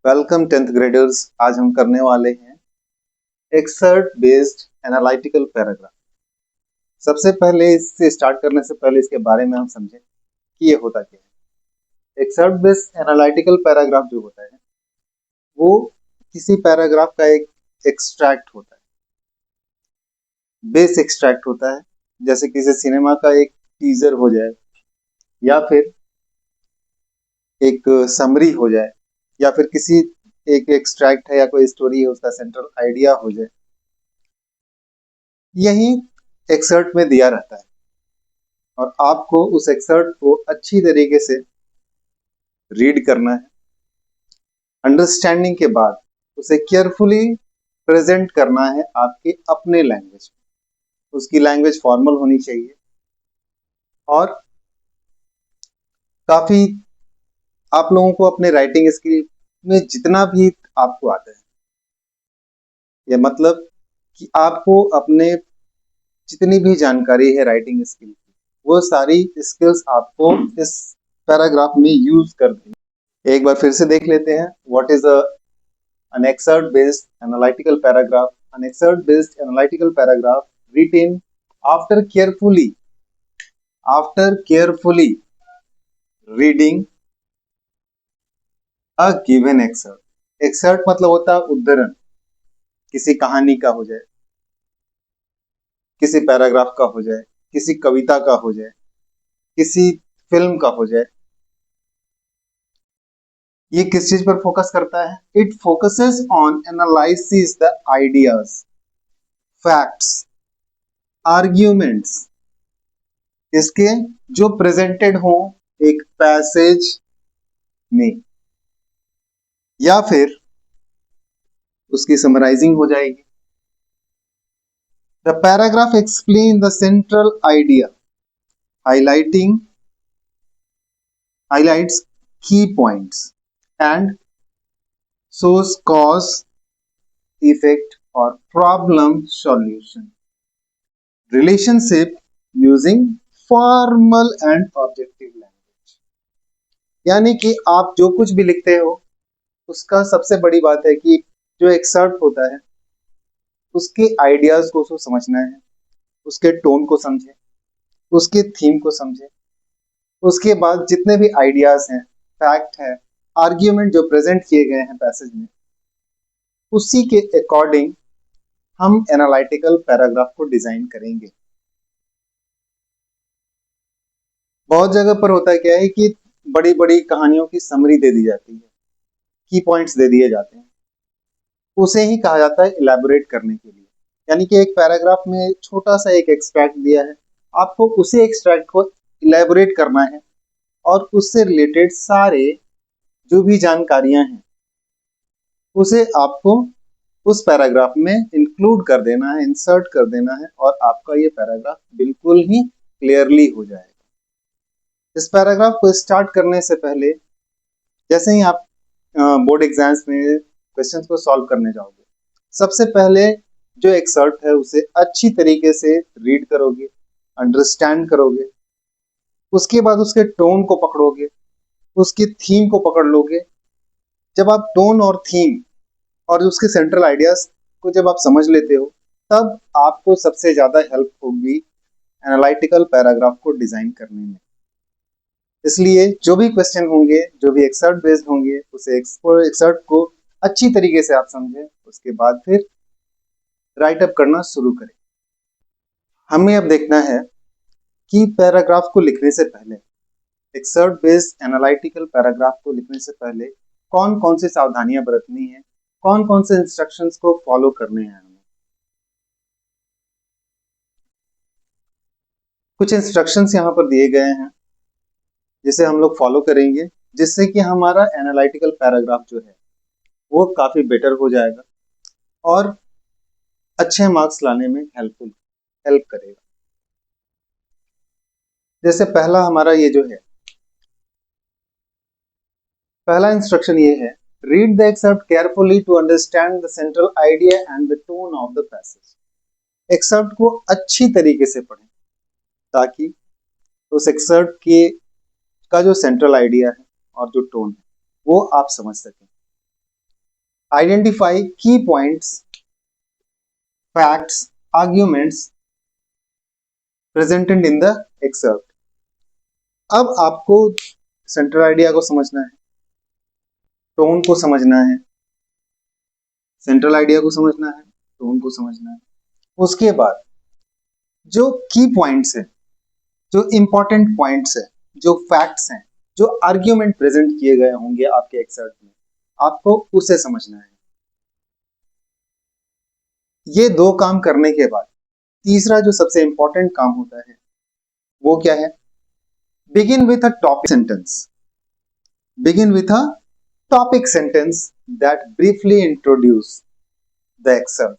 Welcome 10th graders. आज हम करने वाले हैं एक्सर्ट बेस्ड एनालिटिकल पैराग्राफ। सबसे पहले इससे स्टार्ट करने से पहले इसके बारे में हम समझें कि ये होता क्या है। एक्सर्ट बेस्ड एनालिटिकल पैराग्राफ जो होता है वो किसी पैराग्राफ का एक एक्सट्रैक्ट होता है, बेस एक्सट्रैक्ट होता है। जैसे किसी सिनेमा का एक टीजर हो जाए या फिर एक समरी हो जाए या फिर किसी एक एक्सट्रैक्ट है या कोई स्टोरी है उसका सेंट्रल आइडिया हो जाए, यही एक्सर्ट में दिया रहता है और आपको उस एक्सर्ट को अच्छी तरीके से रीड करना है। अंडरस्टैंडिंग के बाद उसे केयरफुली प्रेजेंट करना है आपके अपने लैंग्वेज में। उसकी लैंग्वेज फॉर्मल होनी चाहिए और काफी आप लोगों को अपने राइटिंग स्किल में जितना भी आपको आता है, यह मतलब कि आपको अपने जितनी भी जानकारी है राइटिंग स्किल की, वो सारी स्किल्स आपको इस पैराग्राफ में यूज कर देंगे। एक बार फिर से देख लेते हैं what is an excerpt based analytical paragraph. An excerpt based analytical paragraph written after carefully reading a given excerpt. excerpt मतलब होता है उद्धरण, किसी कहानी का हो जाए, किसी पैराग्राफ का हो जाए, किसी कविता का हो जाए, किसी फिल्म का हो जाए। ये किस चीज पर फोकस करता है? It focuses on analysis the ideas, facts, arguments, इसके जो प्रेजेंटेड हो एक पैसेज में, या फिर उसकी समराइजिंग हो जाएगी। The paragraph explain the central idea, highlights key points and source cause effect और problem solution relationship using formal and objective language. यानी कि आप जो कुछ भी लिखते हो उसका सबसे बड़ी बात है कि जो एक्सर्ट होता है उसके आइडियाज को समझना है, उसके टोन को समझे, उसके थीम को समझे, उसके बाद जितने भी आइडियाज हैं, फैक्ट है, आर्ग्यूमेंट जो प्रेजेंट किए गए हैं पैसेज में, उसी के अकॉर्डिंग हम एनालिटिकल पैराग्राफ को डिजाइन करेंगे। बहुत जगह पर होता है क्या है कि बड़ी बड़ी कहानियों की समरी दे दी जाती है, की पॉइंट्स दे दिए जाते हैं, उसे ही कहा जाता है इलैबोरेट करने के लिए। यानी कि एक पैराग्राफ में छोटा सा एक एक्सट्रैक्ट दिया है, आपको उसी एक्सट्रैक्ट को इलैबोरेट करना है और उससे रिलेटेड सारे जो भी जानकारियां हैं उसे आपको उस पैराग्राफ में इंक्लूड कर देना है, इंसर्ट कर देना है और आपका ये पैराग्राफ बिल्कुल ही क्लियरली हो जाएगा। इस पैराग्राफ को स्टार्ट करने से पहले, जैसे ही आप बोर्ड एग्जाम्स में क्वेश्चंस को सॉल्व करने जाओगे, सबसे पहले जो एक्सर्ट है उसे अच्छी तरीके से रीड करोगे, अंडरस्टैंड करोगे, उसके बाद उसके टोन को पकड़ोगे, उसकी थीम को पकड़ लोगे। जब आप टोन और थीम और उसके सेंट्रल आइडियाज को जब आप समझ लेते हो, तब आपको सबसे ज्यादा हेल्प होगी एनालिटिकल पैराग्राफ को डिजाइन करने में। इसलिए जो भी क्वेश्चन होंगे, जो भी एक्सर्ट बेस्ड होंगे, उसे एक्सर्ट को अच्छी तरीके से आप समझें, उसके बाद फिर राइट अप करना शुरू करें। हमें अब देखना है कि पैराग्राफ को लिखने से पहले, एक्सर्ट बेस्ड एनालिटिकल पैराग्राफ को लिखने से पहले कौन कौन सी सावधानियां बरतनी है, कौन कौन से इंस्ट्रक्शंस को फॉलो करने हैं। हमें कुछ इंस्ट्रक्शंस यहाँ पर दिए गए हैं जिसे हम लोग फॉलो करेंगे, जिससे कि हमारा एनालिटिकल पैराग्राफ जो है वो काफी बेटर हो जाएगा और अच्छे मार्क्स लाने में हेल्प करेगा। जैसे पहला हमारा ये जो है, पहला इंस्ट्रक्शन ये है, read the excerpt carefully to understand the central idea and the tone of the passage. Excerpt को अच्छी तरीके से पढ़ें ताकि उस एक्सर्प्ट के का जो सेंट्रल आइडिया है और जो टोन है वो आप समझ सकें। आइडेंटिफाई की points, facts, arguments presented in the excerpt. अब आपको सेंट्रल आइडिया को समझना है, टोन को समझना है, सेंट्रल आइडिया को समझना है, टोन को समझना है। उसके बाद जो की पॉइंट्स है, जो इंपॉर्टेंट पॉइंट्स है, जो फैक्ट्स हैं, जो आर्ग्यूमेंट प्रेजेंट किए गए होंगे आपके एक्सर्ट में, आपको उसे समझना है। ये दो काम करने के बाद तीसरा जो सबसे इंपॉर्टेंट काम होता है वो क्या है? Begin with a topic sentence. Begin with a topic sentence that briefly introduce the exert.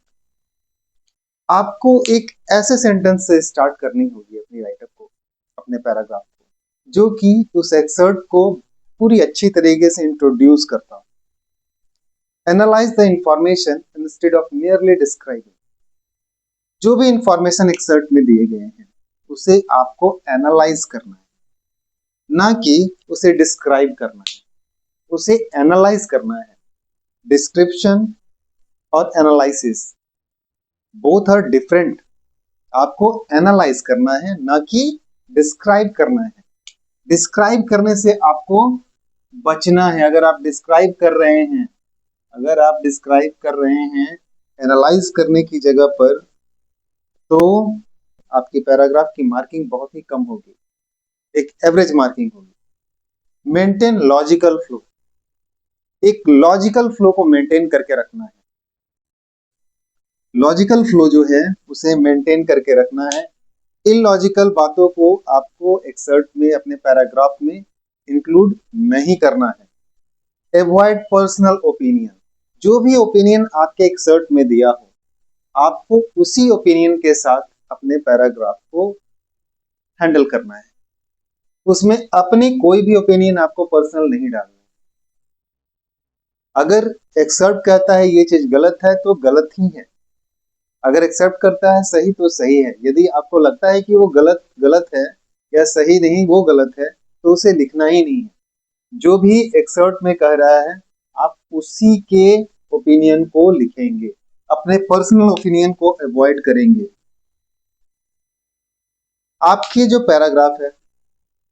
आपको एक ऐसे सेंटेंस से स्टार्ट करनी होगी अपनी राइटअप को, अपने पैराग्राफ को, जो कि उस एक्सर्ट को पूरी अच्छी तरीके से इंट्रोड्यूस करता हो। Analyse the information instead of merely describing. जो भी इंफॉर्मेशन एक्सर्ट में दिए गए हैं उसे आपको एनालाइज करना है, ना कि उसे डिस्क्राइब करना है। उसे एनालाइज करना है। डिस्क्रिप्शन और एनालिसिस बोथ आर डिफरेंट। आपको एनालाइज करना है, ना कि डिस्क्राइब करना है। डिस्क्राइब करने से आपको बचना है। अगर आप डिस्क्राइब कर रहे हैं, अगर आप डिस्क्राइब कर रहे हैं एनालाइज करने की जगह पर, तो आपकी पैराग्राफ की मार्किंग बहुत ही कम होगी, एक एवरेज मार्किंग होगी। Maintain logical flow. एक लॉजिकल फ्लो को मेंटेन करके रखना है। लॉजिकल फ्लो जो है उसे मेंटेन करके रखना है। इलॉजिकल बातों को आपको एक्सर्ट में, अपने पैराग्राफ में इंक्लूड नहीं करना है। Avoid personal opinion. जो भी ओपिनियन आपके एक्सर्ट में दिया हो, आपको उसी ओपिनियन के साथ अपने पैराग्राफ को हैंडल करना है। उसमें अपनी कोई भी ओपिनियन आपको पर्सनल नहीं डालना है। अगर एक्सर्ट कहता है ये चीज गलत है तो गलत ही है, अगर एक्सेप्ट करता है सही तो सही है। यदि आपको लगता है कि वो गलत गलत है या सही नहीं वो गलत है, तो उसे लिखना ही नहीं है। जो भी एक्सर्ट में कह रहा है आप उसी के ओपिनियन को लिखेंगे, अपने पर्सनल ओपिनियन को अवॉइड करेंगे। आपकी जो पैराग्राफ है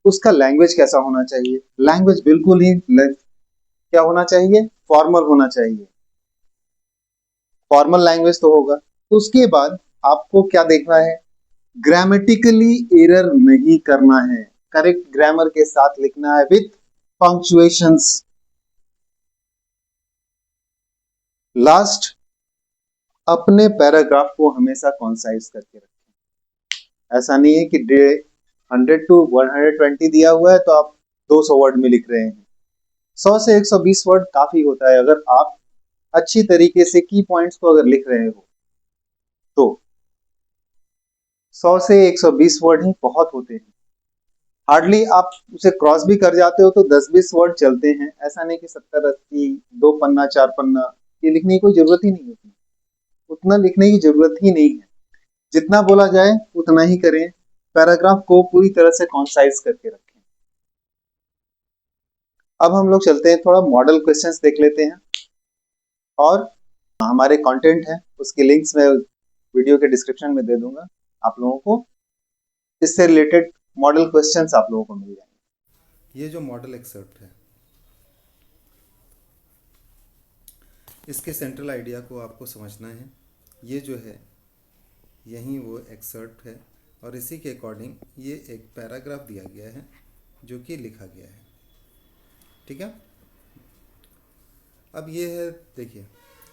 उसका लैंग्वेज कैसा होना चाहिए? लैंग्वेज बिल्कुल ही क्या होना चाहिए? फॉर्मल होना चाहिए। फॉर्मल लैंग्वेज तो होगा। तो उसके बाद आपको क्या देखना है? ग्रामेटिकली एरर नहीं करना है, करेक्ट ग्रामर के साथ लिखना है विथ पंक्चुएशंस। लास्ट, अपने पैराग्राफ को हमेशा कॉन्साइज करके रखें। ऐसा नहीं है कि 100 to 120 दिया हुआ है तो आप 200 वर्ड में लिख रहे हैं। 100 से 120 वर्ड काफी होता है। अगर आप अच्छी तरीके से की पॉइंट्स को अगर लिख रहे हो तो 100 से 120 वर्ड ही बहुत होते हैं। हार्डली आप उसे क्रॉस भी कर जाते हो तो 10-20 वर्ड चलते हैं। ऐसा नहीं कि 70-80, 2 पन्ना 4 पन्ना, ये लिखने की कोई जरूरत ही नहीं होती। उतना लिखने की जरूरत ही नहीं है। जितना बोला जाए उतना ही करें। पैराग्राफ को पूरी तरह से कॉन्साइज करके रखें। अब हम लोग चलते हैं, थोड़ा मॉडल क्वेश्चंस देख लेते हैं। और हमारे कंटेंट है उसके लिंक्स मैं वीडियो के डिस्क्रिप्शन में दे दूंगा। आप लोगों को इससे रिलेटेड मॉडल क्वेश्चंस आप लोगों को मिल जाएंगे। ये जो मॉडल एक्सर्प्ट है, इसके सेंट्रल आइडिया को आपको समझना है। ये जो है यहीं वो एक्सर्प्ट है और इसी के अकॉर्डिंग ये एक पैराग्राफ दिया गया है जो कि लिखा गया है। ठीक है। अब ये है, देखिए,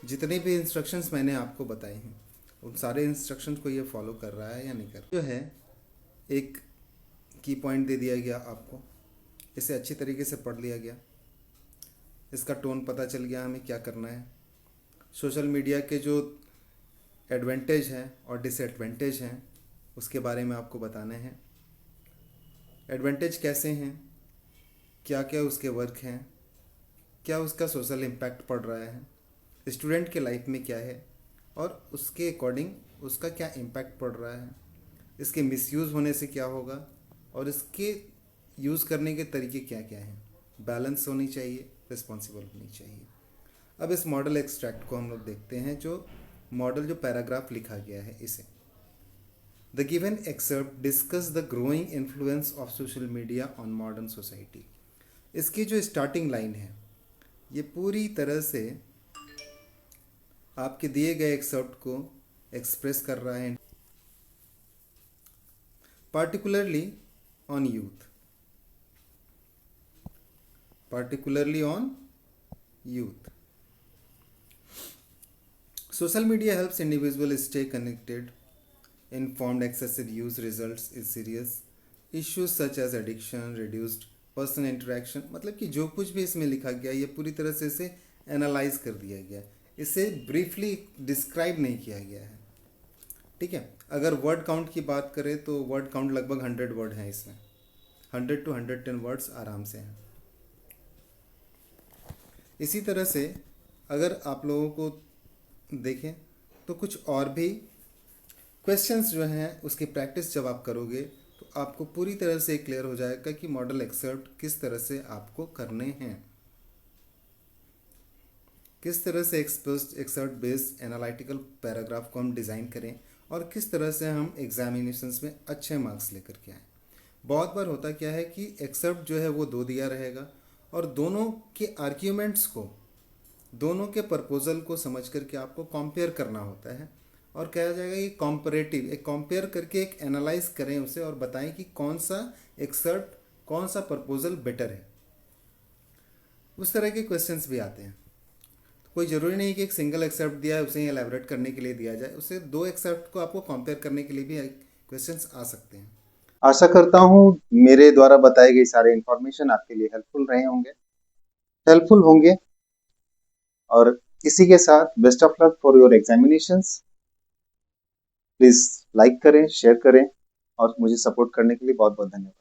जितने भी इंस्ट्रक्शंस मैंने आपको बताए हैं उन सारे इंस्ट्रक्शंस को ये फॉलो कर रहा है या नहीं कर रहा। जो है एक की पॉइंट दे दिया गया आपको, इसे अच्छी तरीके से पढ़ लिया गया, इसका टोन पता चल गया हमें क्या करना है। सोशल मीडिया के जो एडवांटेज हैं और डिसएडवांटेज हैं उसके बारे में आपको बताने हैं। एडवांटेज कैसे हैं, क्या क्या उसके वर्क हैं, क्या उसका सोशल इम्पैक्ट पड़ रहा है स्टूडेंट के लाइफ में, क्या है और उसके अकॉर्डिंग उसका क्या इम्पैक्ट पड़ रहा है, इसके मिसयूज़ होने से क्या होगा और इसके यूज़ करने के तरीके क्या क्या हैं। बैलेंस होनी चाहिए, रिस्पॉन्सिबल होनी चाहिए। अब इस मॉडल एक्सट्रैक्ट को हम लोग देखते हैं, जो मॉडल जो पैराग्राफ लिखा गया है इसे। The given excerpt discuss the growing influence of social media on modern society. इसकी जो स्टार्टिंग लाइन है ये पूरी तरह से आपके दिए गए एक्सर्प्ट को एक्सप्रेस कर रहा है, particularly on youth, particularly on youth. Social media helps individuals stay connected. Informed excessive use results in serious issues such as addiction, reduced personal interaction। मतलब कि जो कुछ भी इसमें लिखा गया ये पूरी तरह से इसे एनालाइज कर दिया गया, इसे ब्रीफली डिस्क्राइब नहीं किया गया है। ठीक है, अगर वर्ड काउंट की बात करें तो वर्ड काउंट लगभग 100 वर्ड हैं इसमें, 100 to 110 वर्ड्स आराम से हैं। इसी तरह से अगर आप लोगों को देखें तो कुछ और भी क्वेश्चंस जो हैं उसकी प्रैक्टिस जब आप करोगे तो आपको पूरी तरह से क्लियर हो जाएगा कि मॉडल एक्सर्ट किस तरह से आपको करने हैं, किस तरह से एक्सर्ट बेस्ड एनालिटिकल पैराग्राफ को हम डिज़ाइन करें और किस तरह से हम एग्जामिनेशंस में अच्छे मार्क्स लेकर के आएँ। बहुत बार होता क्या है कि एक्सर्ट जो है वो 2 दिया रहेगा और दोनों के आर्ग्यूमेंट्स को, दोनों के प्रपोजल को समझ करके आपको कंपेयर करना होता है और कहा जाएगा कि कॉम्परेटिव, एक कंपेयर करके एक एनालाइज करें उसे और बताएं कि कौन सा एक्सर्ट, कौन सा प्रपोजल बेटर है। उस तरह के क्वेश्चंस भी आते हैं। कोई ज़रूरी नहीं कि एक सिंगल एक्सर्ट दिया है उसे ही एलैबोरेट करने के लिए दिया जाए, उससे 2 एक्सर्ट को आपको कंपेयर करने के लिए भी क्वेश्चंस आ सकते हैं। आशा करता हूँ मेरे द्वारा बताए गए सारे इन्फॉर्मेशन आपके लिए हेल्पफुल होंगे। और इसी के साथ best of luck for your examinations. Please like करें, शेयर करें और मुझे सपोर्ट करने के लिए बहुत बहुत धन्यवाद।